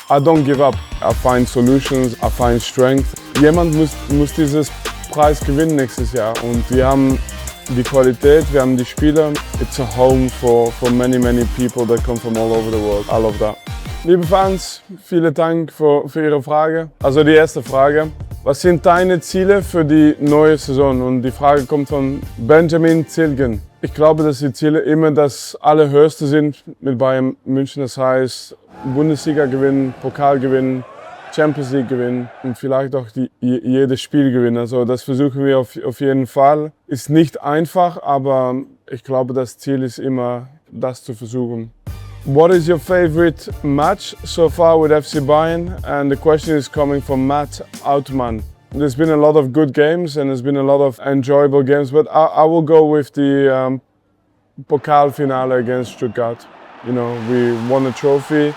I don't give up. I find solutions, I find strength. Jemand muss dieses Preis gewinnen nächstes Jahr und wir haben die Qualität, wir haben die Spieler. It's a home for many people that come from all over the world. I love that. Liebe Fans, vielen Dank für Ihre Frage. Also die erste Frage. Was sind deine Ziele für die neue Saison? Und die Frage kommt von Benjamin Zilgen. Ich glaube, dass die Ziele immer das Allerhöchste sind mit Bayern München. Das heißt, Bundesliga gewinnen, Pokal gewinnen, Champions League gewinnen und vielleicht auch jedes Spiel gewinnen. Also das versuchen wir auf jeden Fall. Ist nicht einfach, aber ich glaube, das Ziel ist immer, das zu versuchen. What is your favorite match so far with FC Bayern? And the question is coming from Matt Outman. There's been a lot of good games and there's been a lot of enjoyable games, but I will go with the Pokal finale against Stuttgart. You know, we won a trophy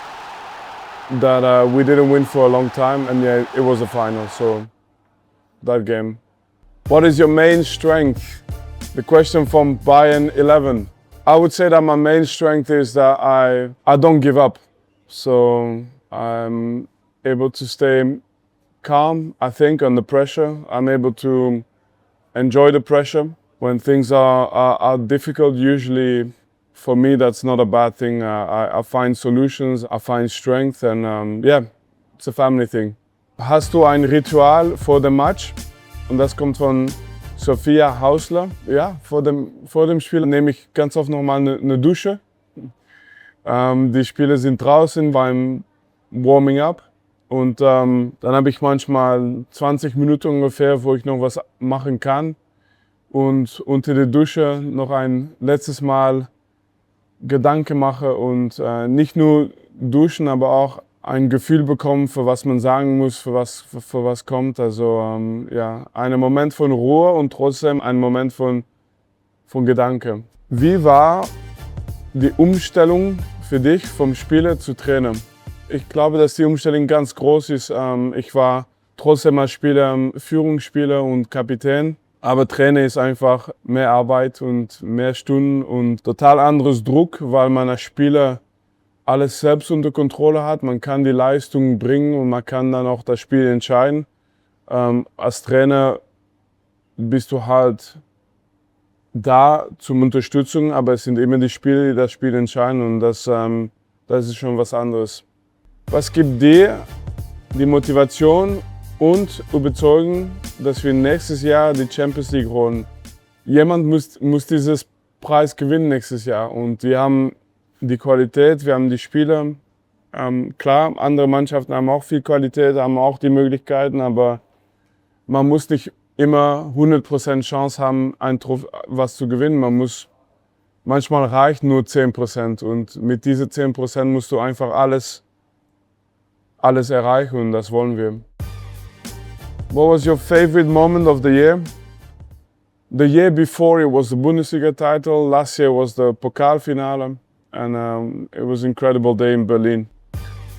that we didn't win for a long time, and yeah, it was a final, so that game. What is your main strength? The question from Bayern 11. I would say that my main strength is that I don't give up. So I'm able to stay calm, I think, under pressure. I'm able to enjoy the pressure. When things are difficult, usually for me that's not a bad thing. I find solutions, I find strength, and yeah, it's a family thing. Hast du ein Ritual vor dem Match? Und das kommt von Sophia Hausler. Ja, vor dem Spiel nehme ich ganz oft nochmal eine Dusche. Die Spiele sind draußen beim Warming Up. Und dann habe ich manchmal 20 Minuten ungefähr, wo ich noch was machen kann. Und unter der Dusche noch ein letztes Mal Gedanken mache und nicht nur duschen, aber auch ein Gefühl bekommen, für was man sagen muss, für was kommt. Also ja, ein Moment von Ruhe und trotzdem ein Moment von Gedanke. Wie war die Umstellung für dich vom Spieler zu Trainer? Ich glaube, dass die Umstellung ganz groß ist. Ich war trotzdem als Spieler Führungsspieler und Kapitän. Aber Trainer ist einfach mehr Arbeit und mehr Stunden und total anderes Druck, weil man als Spieler alles selbst unter Kontrolle hat. Man kann die Leistung bringen und man kann dann auch das Spiel entscheiden. Als Trainer bist du halt da zum Unterstützung, aber es sind immer die Spieler, die das Spiel entscheiden und das ist schon was anderes. Was gibt dir die Motivation und überzeugen, dass wir nächstes Jahr die Champions League holen? Jemand muss dieses Preis gewinnen nächstes Jahr und wir haben die Qualität, wir haben die Spieler. Klar, andere Mannschaften haben auch viel Qualität, haben auch die Möglichkeiten, aber man muss nicht immer 100% Chance haben, was zu gewinnen. Manchmal reicht nur 10% und mit diesen 10% musst du einfach alles erreichen und das wollen wir. What was your favorite moment of the year? The year before it was the Bundesliga title, last year was the Pokal finale, and it was an incredible day in Berlin.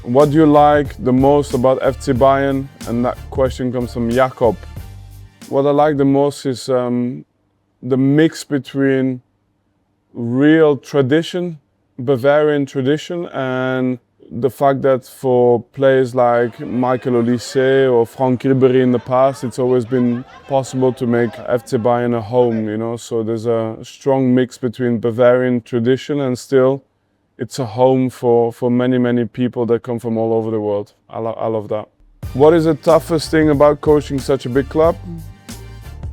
What do you like the most about FC Bayern? And that question comes from Jakob. What I like the most is the mix between real tradition, Bavarian tradition, and the fact that for players like Michael Olise or Franck Ribéry in the past, it's always been possible to make FC Bayern a home, you know. So there's a strong mix between Bavarian tradition and still it's a home for many people that come from all over the world. I love that. What is the toughest thing about coaching such a big club?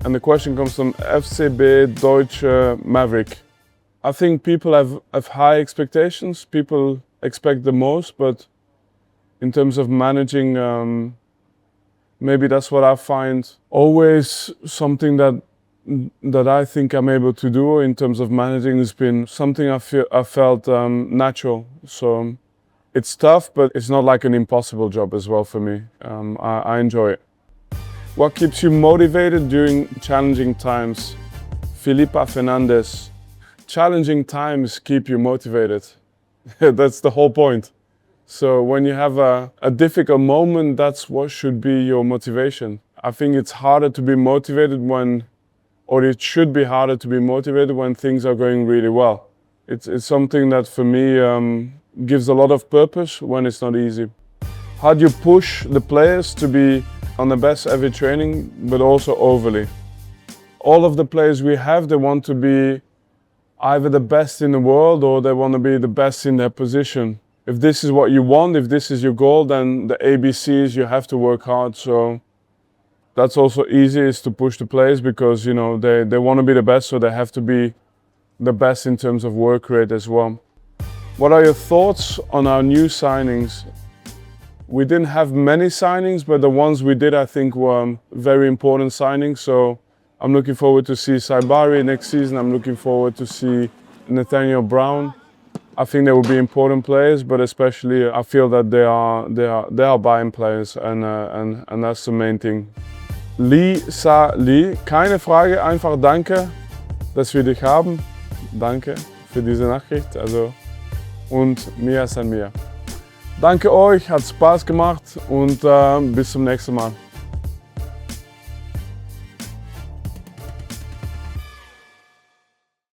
And the question comes from FCB Deutsche Maverick. I think people have high expectations. People expect the most, but in terms of managing, maybe that's what I find always something that I think I'm able to do in terms of managing has been something I felt natural. So it's tough, but it's not like an impossible job as well for me. I enjoy it. What keeps you motivated during challenging times? Filipa Fernandez. Challenging times keep you motivated. That's the whole point. So when you have a difficult moment, that's what should be your motivation. I think it's harder to be motivated it should be harder to be motivated when things are going really well. It's something that for me gives a lot of purpose when it's not easy. how do you push the players to be on the best every training, but also overly? All of the players we have, they want to be either the best in the world or they want to be the best in their position. If this is what you want, if this is your goal, then the ABCs, you have to work hard. So that's also easy, is to push the players because, you know, they want to be the best, so they have to be the best in terms of work rate as well. What are your thoughts on our new signings? We didn't have many signings, but the ones we did, I think, were very important signings. So I'm looking forward to see Saibari next season. I'm looking forward to see Nathaniel Brown. I think they will be important players, but especially I feel that they are buying players, and that's the main thing. Lisa Lee, keine Frage, einfach danke, dass wir dich haben. Danke für diese Nachricht. Und Mia San Mia. Danke euch, hat Spaß gemacht und bis zum nächsten Mal.